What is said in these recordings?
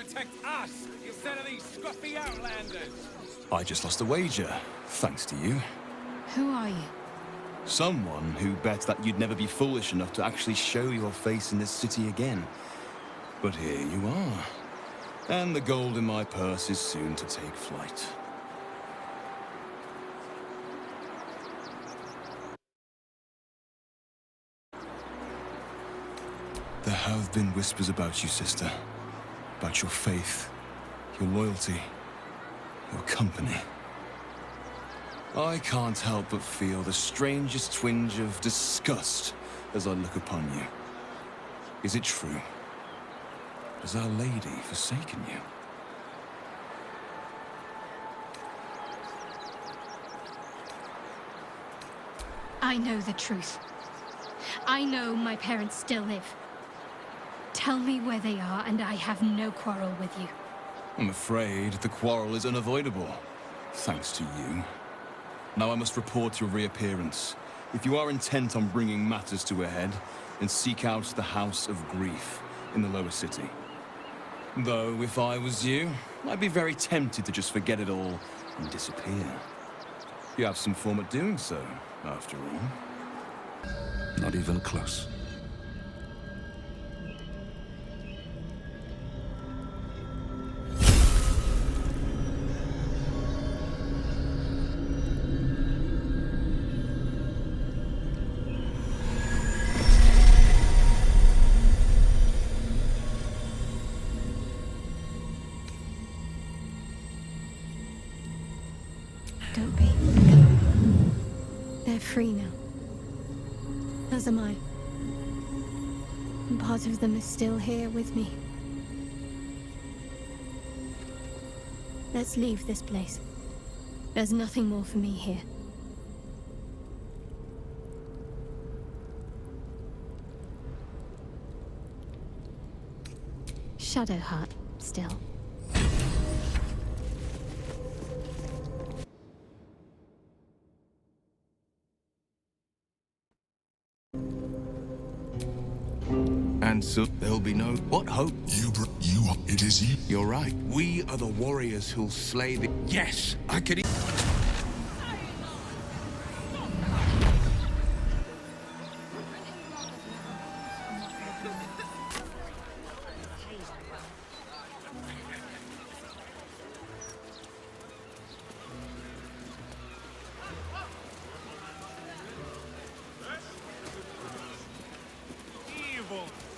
protect us instead of these scruffy outlanders. I just lost a wager, thanks to you. Who are you? Someone who bet that you'd never be foolish enough to actually show your face in this city again. But here you are. And the gold in my purse is soon to take flight. There have been whispers about you, sister. About your faith, your loyalty, your company. I can't help but feel the strangest twinge of disgust as I look upon you. Is it true? Has Our Lady forsaken you? I know the truth. I know my parents still live. Tell me where they are, and I have no quarrel with you. I'm afraid the quarrel is unavoidable, thanks to you. Now I must report your reappearance. If you are intent on bringing matters to a head, then seek out the House of Grief in the lower city. Though, if I was you, I'd be very tempted to just forget it all and disappear. You have some form at doing so, after all. Not even close. Don't be. They're free now. As am I. And part of them is still here with me. Let's leave this place. There's nothing more for me here. Shadowheart, still. And so there'll be no... What hope? It is you. You're right. We are the warriors who'll slay the... Yes! I could...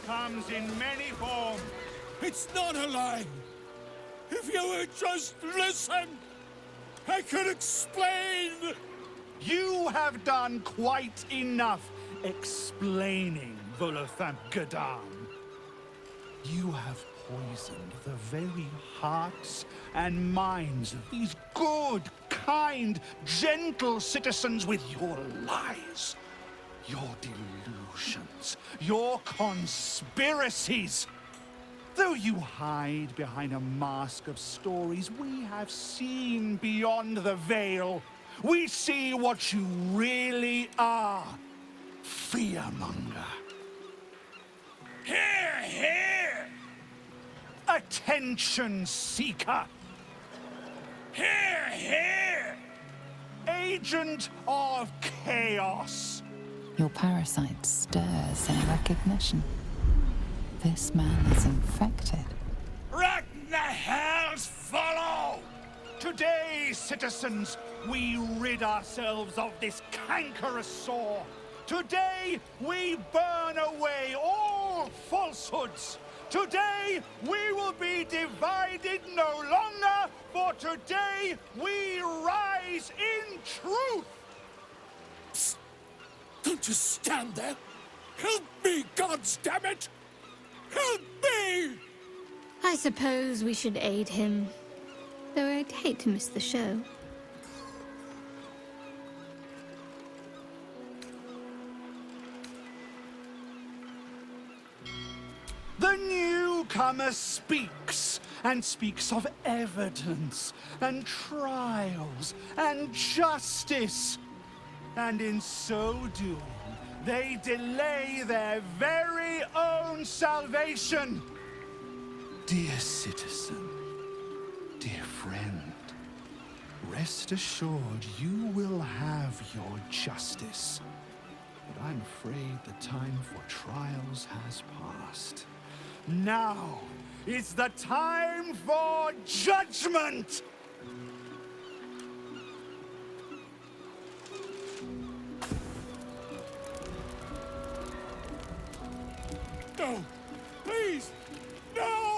Comes in many forms. It's not a lie. If you would just listen, I could explain. You have done quite enough explaining, Volo. You have poisoned the very hearts and minds of these good, kind, gentle citizens with your lies, your delusions, your conspiracies. Though you hide behind a mask of stories, we have seen beyond the veil. We see what you really are. Fearmonger. Hear, hear! Attention seeker. Hear, hear! Agent of chaos. Your parasite stirs in recognition. This man is infected. Right in the hell's Volo! Today, citizens, we rid ourselves of this cankerous sore. Today, we burn away all falsehoods. Today, we will be divided no longer, for today, we rise in truth. Psst. Don't just stand there. Help me, goddammit! Help me! I suppose we should aid him. Though I'd hate to miss the show. The newcomer speaks, and speaks of evidence, and trials, and justice. And in so doing, they delay their very own salvation. Dear citizen, dear friend, rest assured you will have your justice. But I'm afraid the time for trials has passed. Now is the time for judgment! No! Please! No!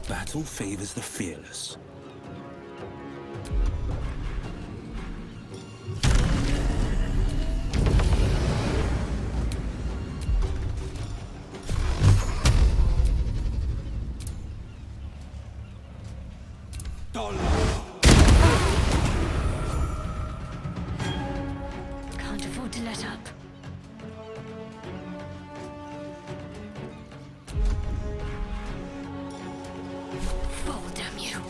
Battle favors the fearless. Can't afford to let up. Fall, damn you.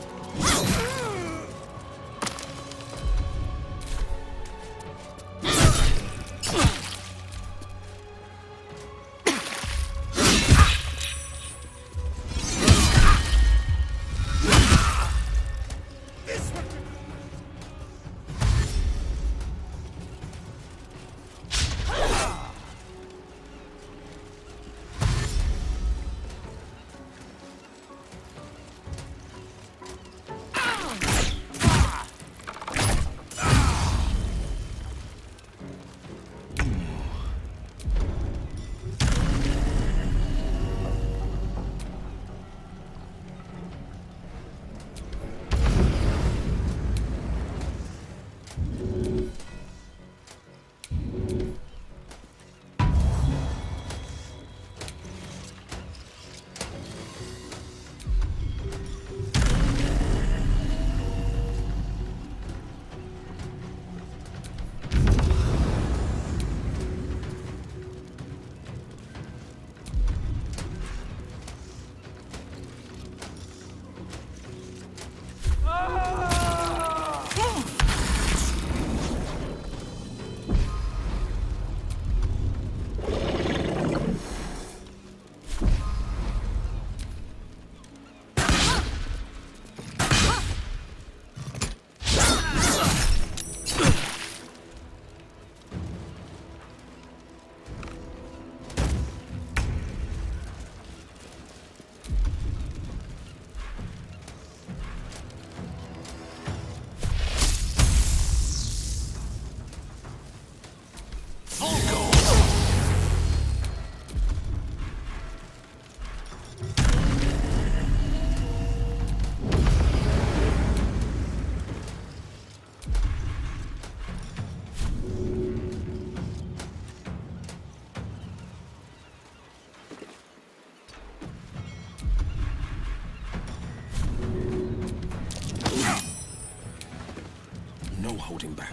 hold him back.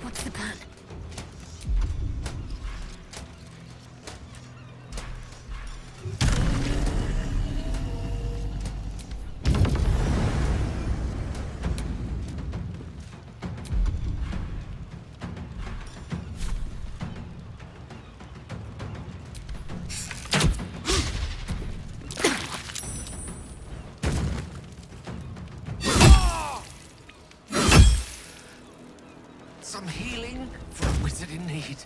What's the plan? Some healing for a wizard in need.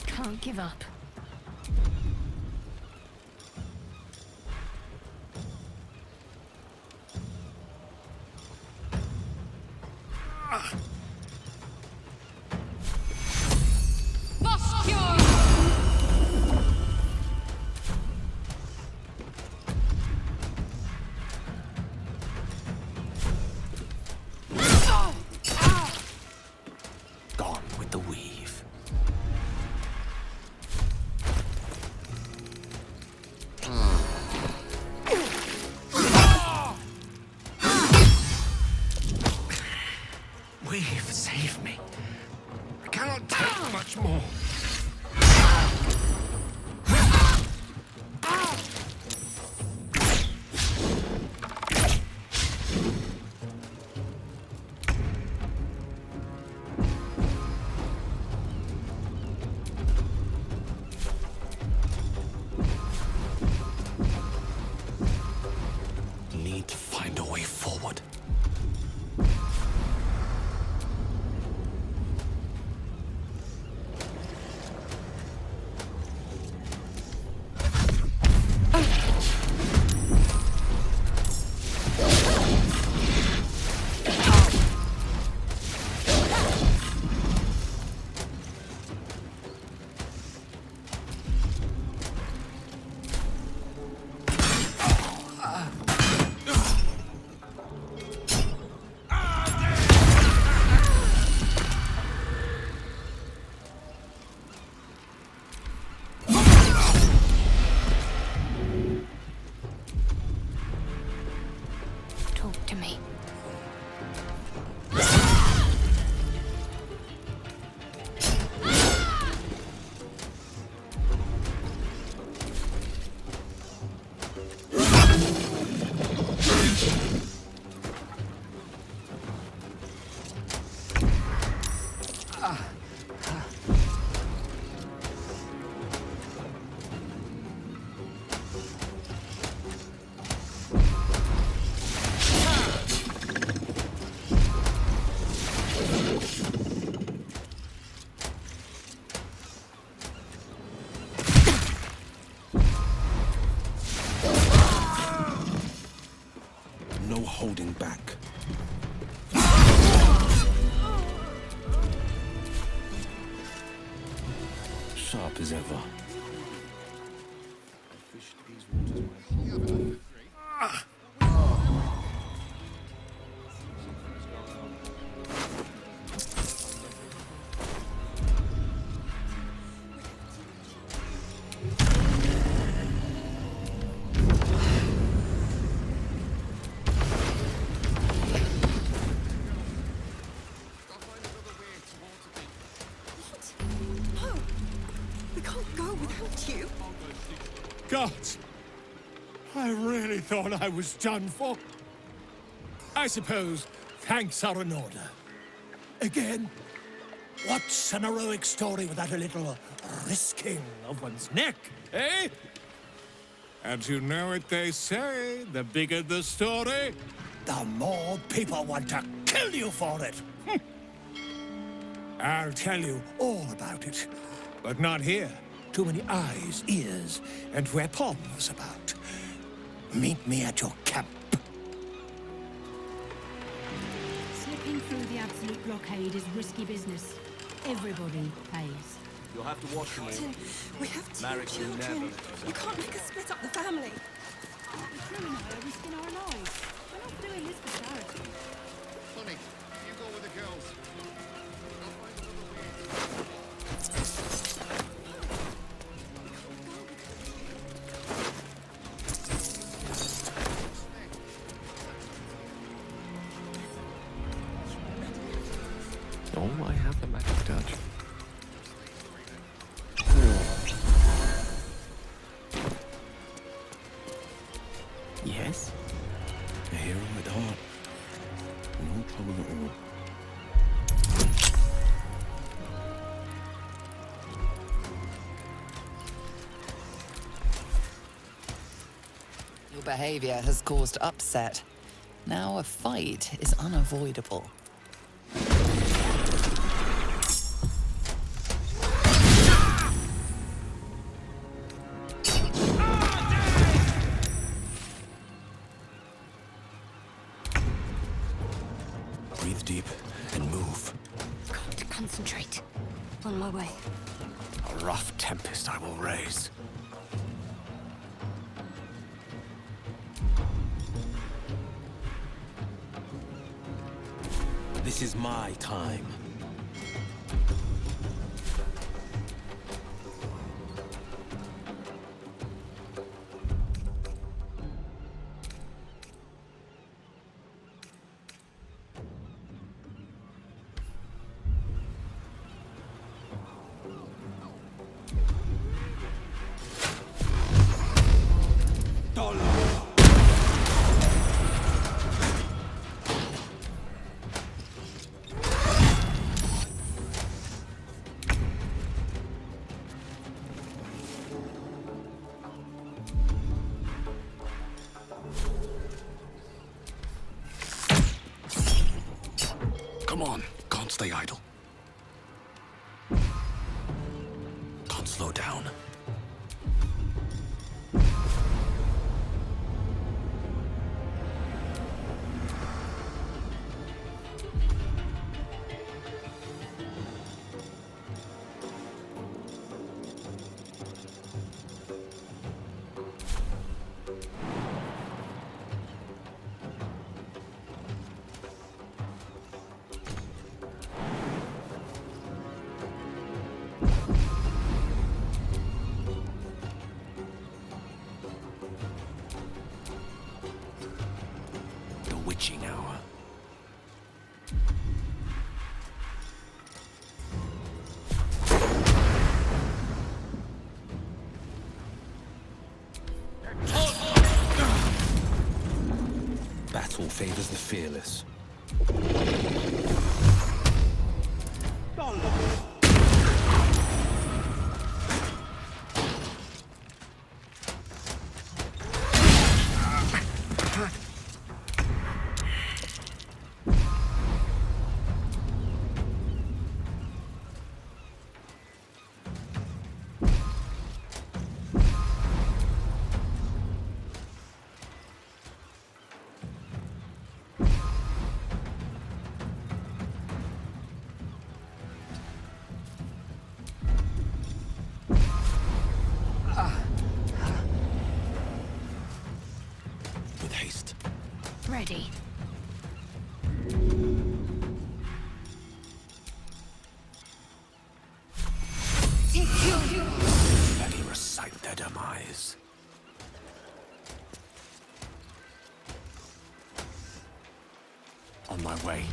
Can't give up. Gone with the weave. holding back. Sharp as ever. Gods! I really thought I was done for. I suppose thanks are in order. Again, what's an heroic story without a little risking of one's neck, eh? And you know what they say, the bigger the story, the more people want to kill you for it. I'll tell you all about it, but not here. Too many eyes, ears, and weapons about. Meet me at your camp. Slipping through the absolute blockade is risky business. Everybody pays. You'll have to watch them all. We have two Marek will never children. let us You can't make us split up the family. The crew and I are risking our lives. We're not doing this for charity. Honey, you go with the girls. I'll find another way. Oh, I have the magic touch. Yes? A hero at heart. No trouble at all. Your behavior has caused upset. Now a fight is unavoidable. Breathe deep and move. Got to concentrate. On my way. A rough tempest I will raise. This is my time. Come on, can't stay idle. Can't slow down. Witching hour. Battle favors the fearless. ready. Let me recite their demise. On my way.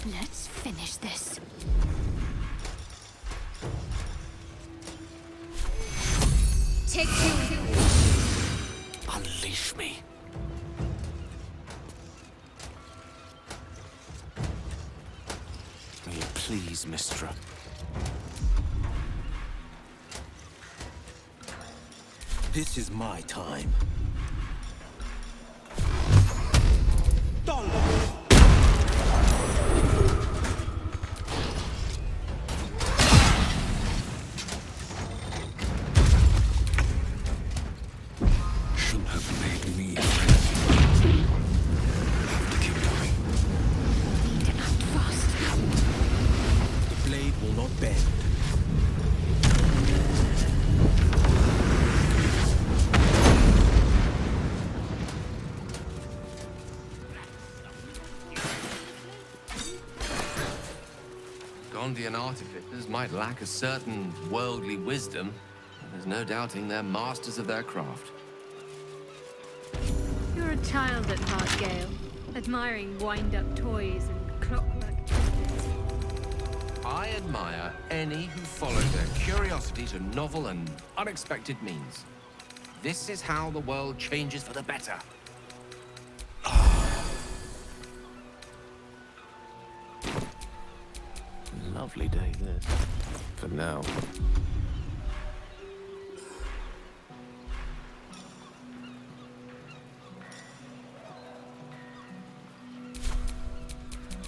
Let's finish this. Take you. Unleash me. Will you please, Mistra? This is my time. Shouldn't have made me ready. Have to keep going. Need to act fast. The blade will not bend. Gondian artificers might lack a certain worldly wisdom, but there's no doubting they're masters of their craft. You're a child at heart, Gale, admiring wind-up toys and clockwork trinkets. I admire any who follow their curiosity to novel and unexpected means. This is how the world changes for the better. Lovely day, this. For now.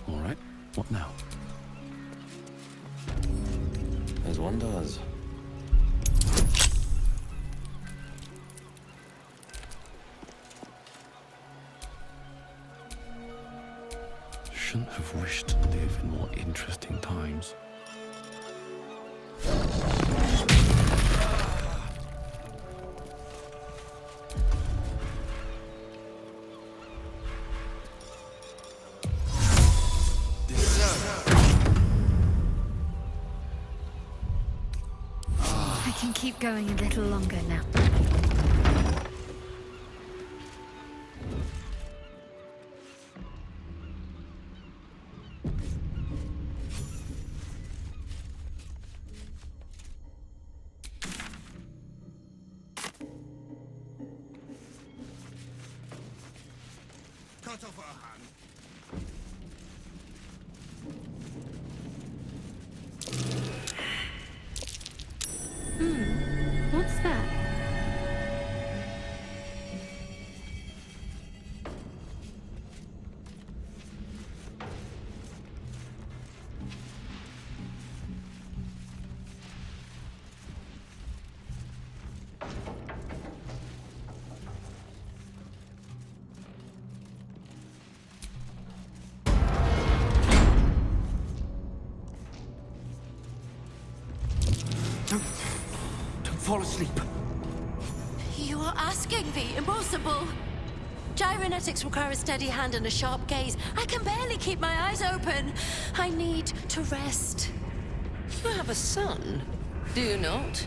All right, what now? As one does. Shouldn't have wished to live in more interesting times. I can keep going a little longer now. Cut off her hand. What's that? Don't fall asleep. You are asking the impossible. Gyrometics require a steady hand and a sharp gaze. I can barely keep my eyes open. I need to rest. You have a son, do you not?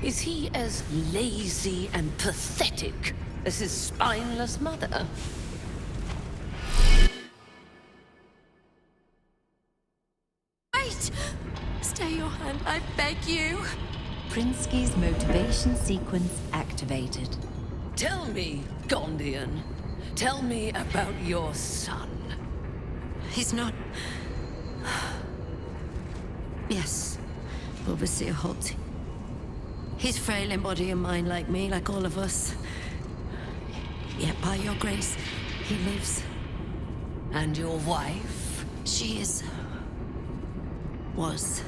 Is he as lazy and pathetic as his spineless mother? Wait! Stay your hand, I beg you. Prinsky's motivation sequence activated. Tell me, Gondian. Tell me about your son. He's not... Yes, Overseer Holt. He's frail in body and mind like me, like all of us. Yet by your grace, he lives. And your wife? She was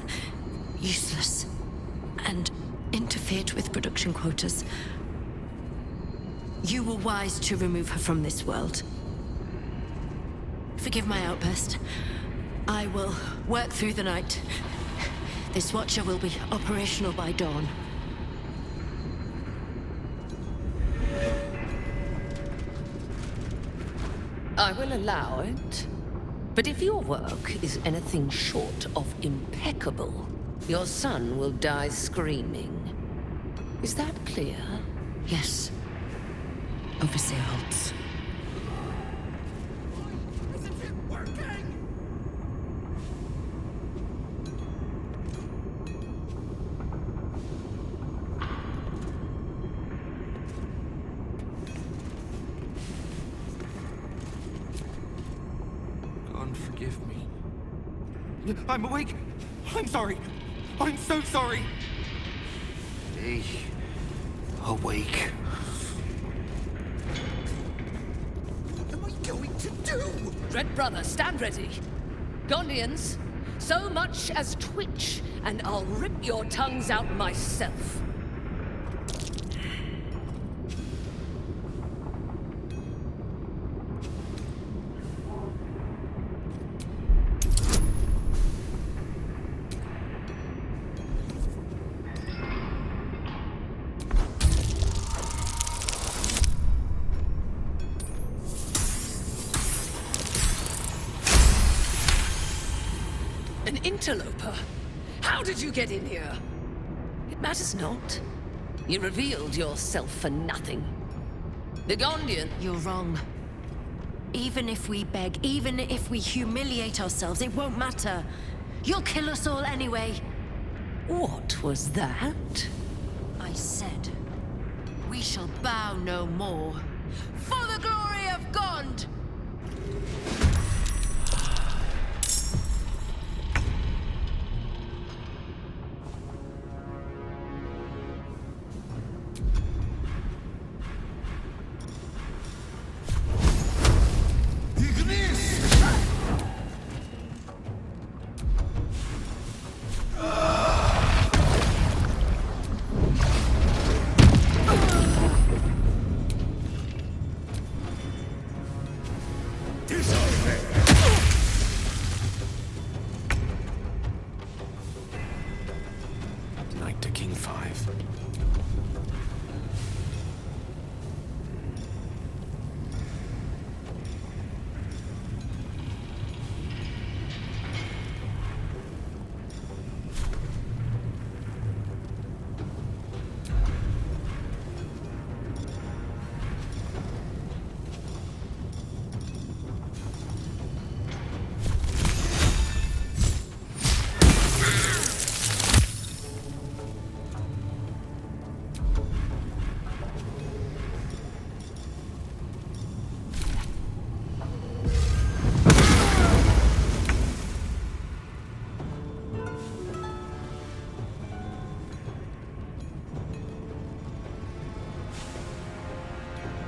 useless and interfered with production quotas. You were wise to remove her from this world. Forgive my outburst. I will work through the night. This Watcher will be operational by dawn. I will allow it. But if your work is anything short of impeccable, your son will die screaming. Is that clear? Yes. Overseer Holtz. Isn't it working? God, forgive me. I'm awake. I'm sorry. I'm so sorry. Hey, awake. What am I going to do? Red Brother, stand ready. Gondians, so much as twitch, and I'll rip your tongues out myself. An interloper? How did you get in here? It matters not. You revealed yourself for nothing. The Gondian... You're wrong. Even if we beg, even if we humiliate ourselves, it won't matter. You'll kill us all anyway. What was that? I said, we shall bow no more. For the glory of Gond! Knight to King 5.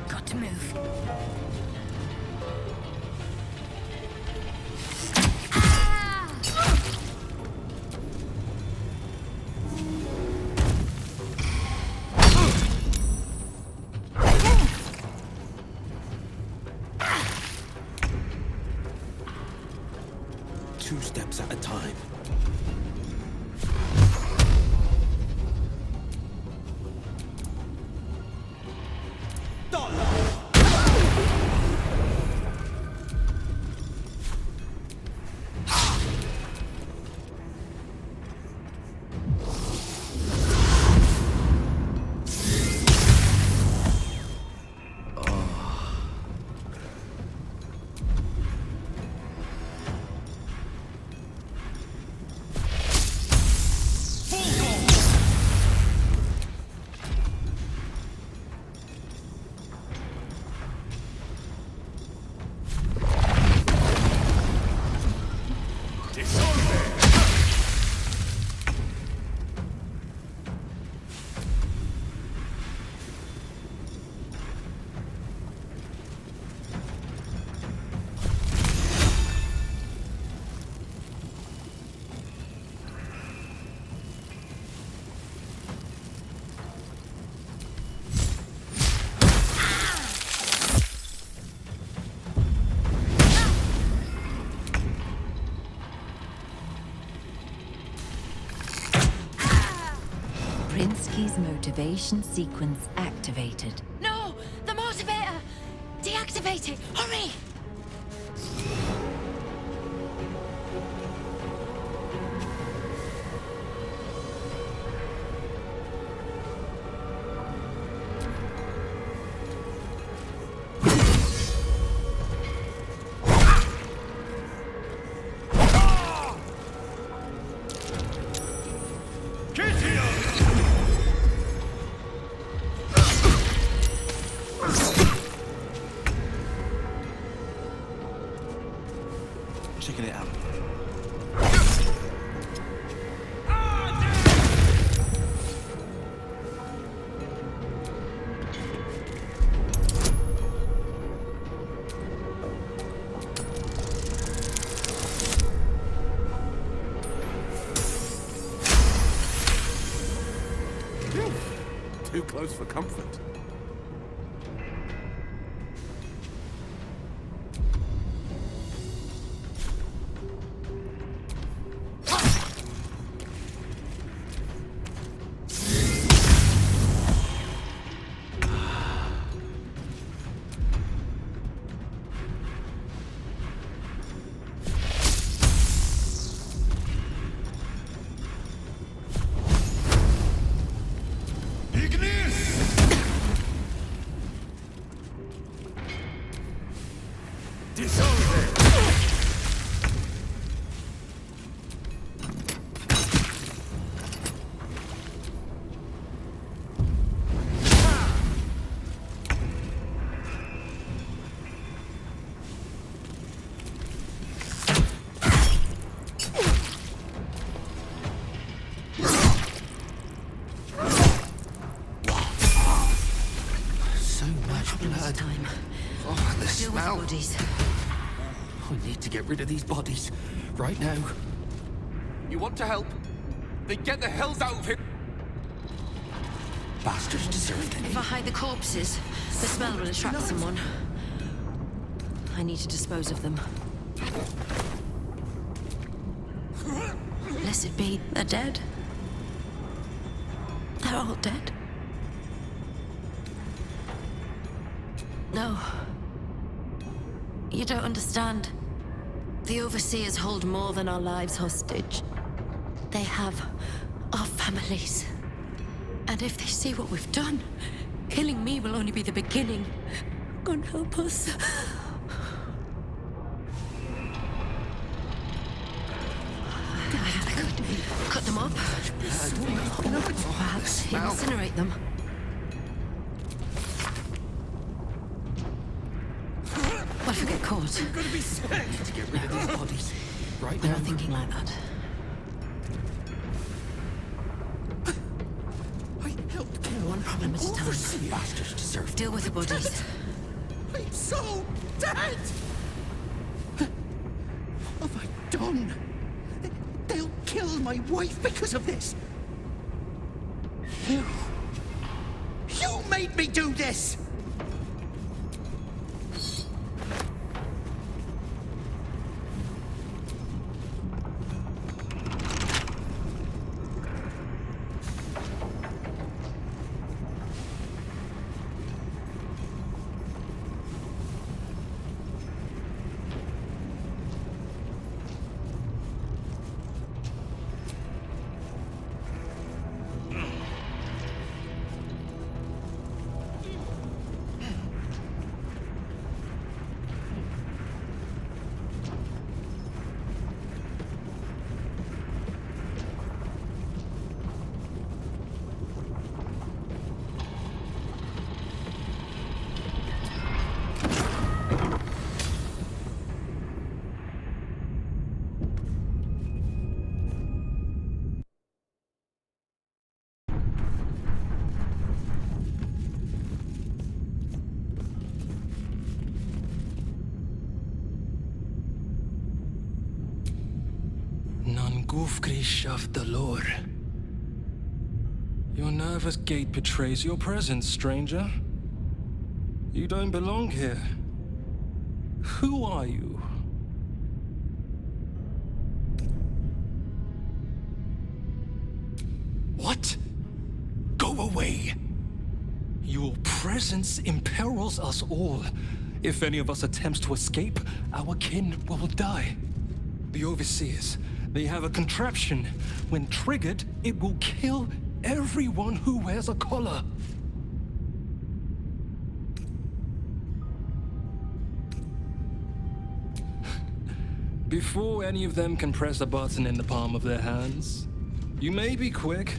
Got to move. Two steps at a time. Krinsky's motivation sequence activated. No! The motivator! Deactivate it! Hurry! Checking it out. Too close for comfort. Time. Oh, the Deal with smell. the bodies. We need to get rid of these bodies. Right now. You want to help? Then get the hells out of here! Bastards deserve it. If I hide the corpses, the smell will attract someone. I need to dispose of them. Blessed be, they're dead. They're all dead. No. You don't understand. The Overseers hold more than our lives hostage. They have our families. And if they see what we've done, killing me will only be the beginning. God help us. I could cut them up. Or perhaps incinerate them. What if I get caught? You're gonna be sick! I need to get rid of these bodies. Right I'm now. not thinking like that. I helped kill One problem at a time. Bastards deserve Deal with the bodies. I'm so dead! What have I done? They'll kill my wife because of this! You made me do this! Gufgrish of the lore. Your nervous gait betrays your presence, stranger. You don't belong here. Who are you? What? way. Your presence imperils us all. If any of us attempts to escape, our kin will die. The Overseers, they have a contraption. When triggered, it will kill everyone who wears a collar. Before any of them can press a button in the palm of their hands, you may be quick,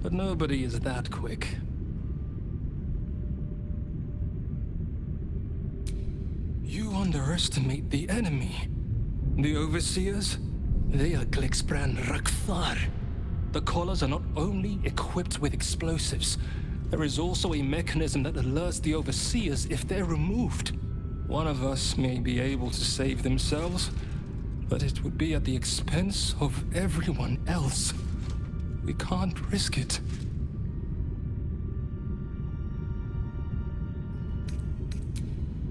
but nobody is that quick. You underestimate the enemy. The Overseers, they are Glixbran Rakthar. The collars are not only equipped with explosives, there is also a mechanism that alerts the Overseers if they're removed. One of us may be able to save themselves, but it would be at the expense of everyone else. We can't risk it.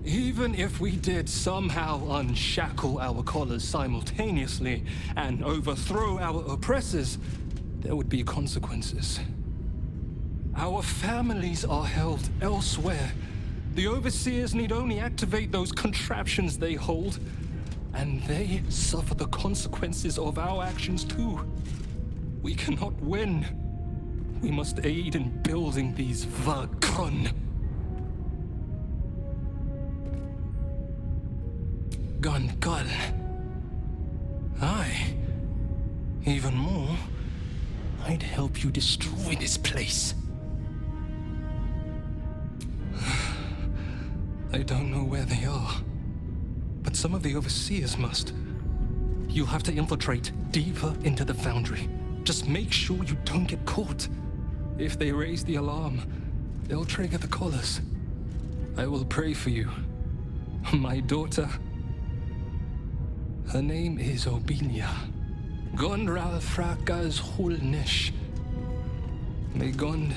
Even if we did somehow unshackle our collars simultaneously and overthrow our oppressors, there would be consequences. Our families are held elsewhere. The Overseers need only activate those contraptions they hold, and they suffer the consequences of our actions too. We cannot win. We must aid in building these Vagron. Gungal. Even more, I'd help you destroy this place. I don't know where they are, but some of the Overseers must. You'll have to infiltrate deeper into the Foundry. Just make sure you don't get caught. If they raise the alarm, they'll trigger the collars. I will pray for you. My daughter. Her name is Obelia. Gondral Frakas Hulnish. May Gond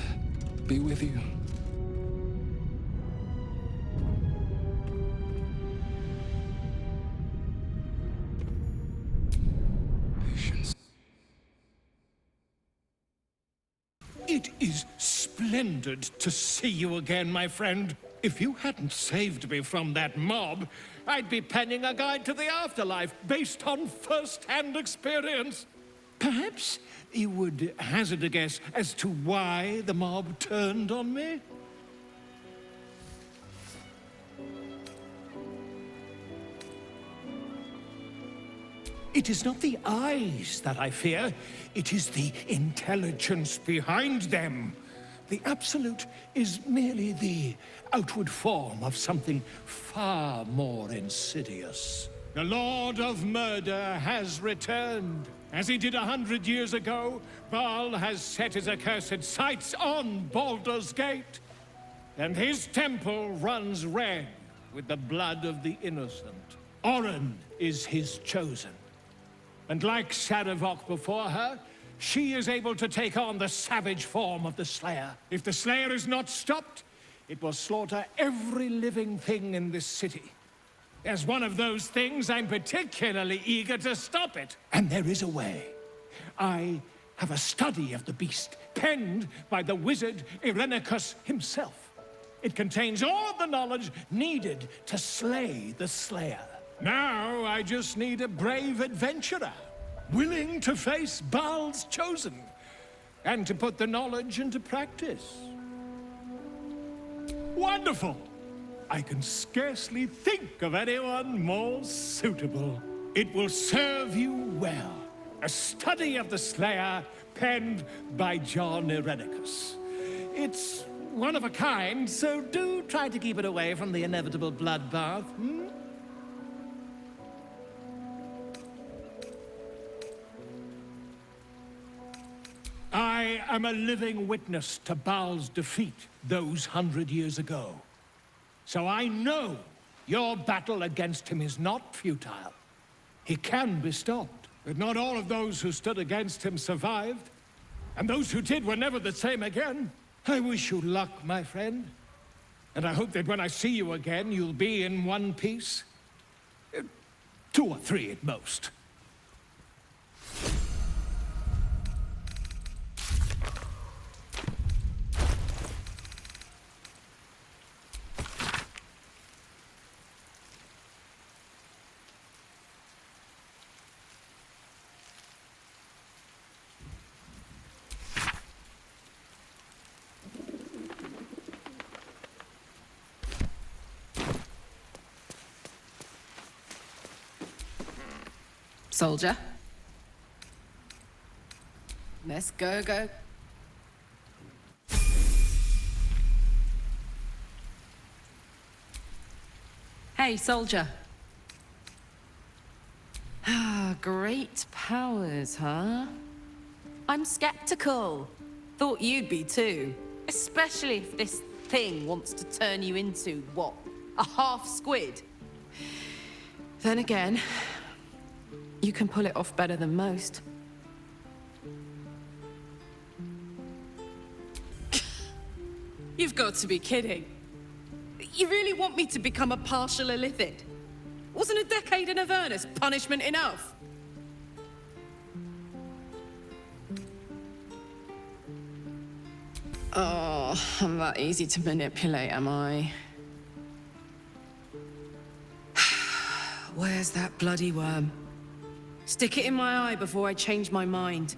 be with you. It is splendid to see you again, my friend. If you hadn't saved me from that mob, I'd be penning a guide to the afterlife based on first-hand experience. Perhaps you would hazard a guess as to why the mob turned on me? It is not the eyes that I fear, it is the intelligence behind them. The Absolute is merely the outward form of something far more insidious. The Lord of Murder has returned. As he did 100 years ago, Baal has set his accursed sights on Baldur's Gate. And his temple runs red with the blood of the innocent. Oren is his chosen. And like Sarevok before her, she is able to take on the savage form of the Slayer. If the Slayer is not stopped, it will slaughter every living thing in this city. As one of those things, I'm particularly eager to stop it. And there is a way. I have a study of the beast, penned by the wizard Irenicus himself. It contains all of the knowledge needed to slay the Slayer. Now, I just need a brave adventurer, willing to face Baal's chosen, and to put the knowledge into practice. Wonderful! I can scarcely think of anyone more suitable. It will serve you well. A study of the Slayer, penned by John Irenicus. It's one of a kind, so do try to keep it away from the inevitable bloodbath, I am a living witness to Baal's defeat those 100 years ago. So I know your battle against him is not futile. He can be stopped, but not all of those who stood against him survived. And those who did were never the same again. I wish you luck, my friend. And I hope that when I see you again, you'll be in one piece. 2 or 3 at most. Soldier. Let's go. Hey, soldier. Ah, great powers, huh? I'm skeptical. Thought you'd be too. Especially if this thing wants to turn you into, what, a half squid? Then again, you can pull it off better than most. You've got to be kidding. You really want me to become a partial illithid? Wasn't a decade in Avernus punishment enough? Oh, I'm that easy to manipulate, am I? Where's that bloody worm? Stick it in my eye before I change my mind.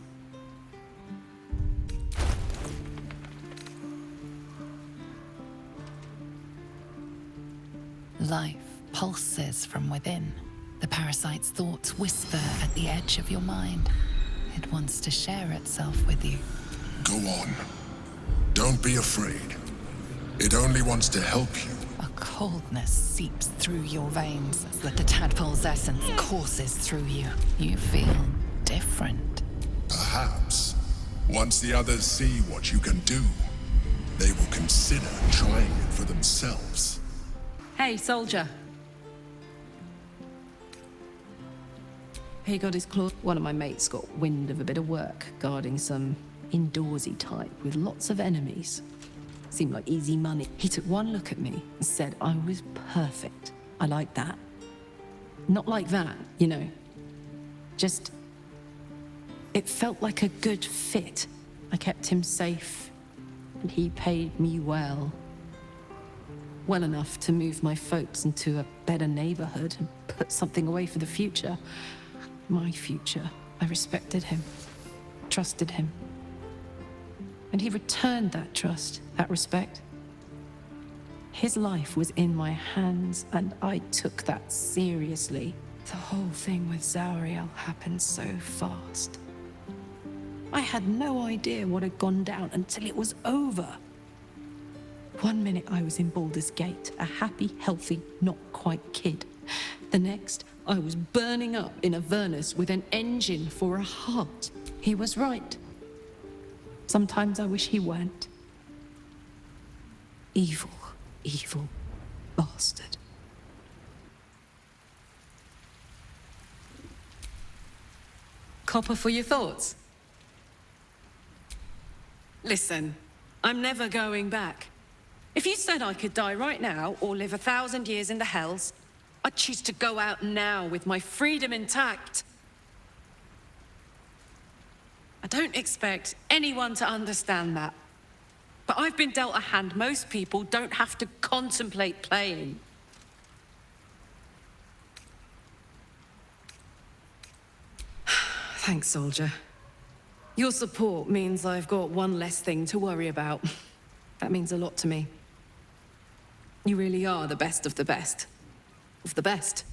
Life pulses from within. The parasite's thoughts whisper at the edge of your mind. It wants to share itself with you. Go on. Don't be afraid. It only wants to help you. A coldness seeps through your veins as the tadpole's essence courses through you. You feel different. Perhaps, once the others see what you can do, they will consider trying it for themselves. Hey, soldier. He got his claw. One of my mates got wind of a bit of work guarding some indoorsy type with lots of enemies. Seemed like easy money. He took one look at me and said I was perfect. I like that. Not like that, you know. Just... it felt like a good fit. I kept him safe, and he paid me well. Well enough to move my folks into a better neighborhood and put something away for the future. My future. I respected him, trusted him. And he returned that trust, that respect. His life was in my hands, and I took that seriously. The whole thing with Zauriel happened so fast. I had no idea what had gone down until it was over. One minute I was in Baldur's Gate, a happy, healthy, not quite kid. The next, I was burning up in Avernus with an engine for a heart. He was right. Sometimes I wish he weren't. Evil, evil bastard. Copper for your thoughts? Listen, I'm never going back. If you said I could die right now or live 1,000 years in the hells, I'd choose to go out now with my freedom intact. I don't expect anyone to understand that. But I've been dealt a hand most people don't have to contemplate playing. Thanks, soldier. Your support means I've got one less thing to worry about. That means a lot to me. You really are the best of the best. Of the best.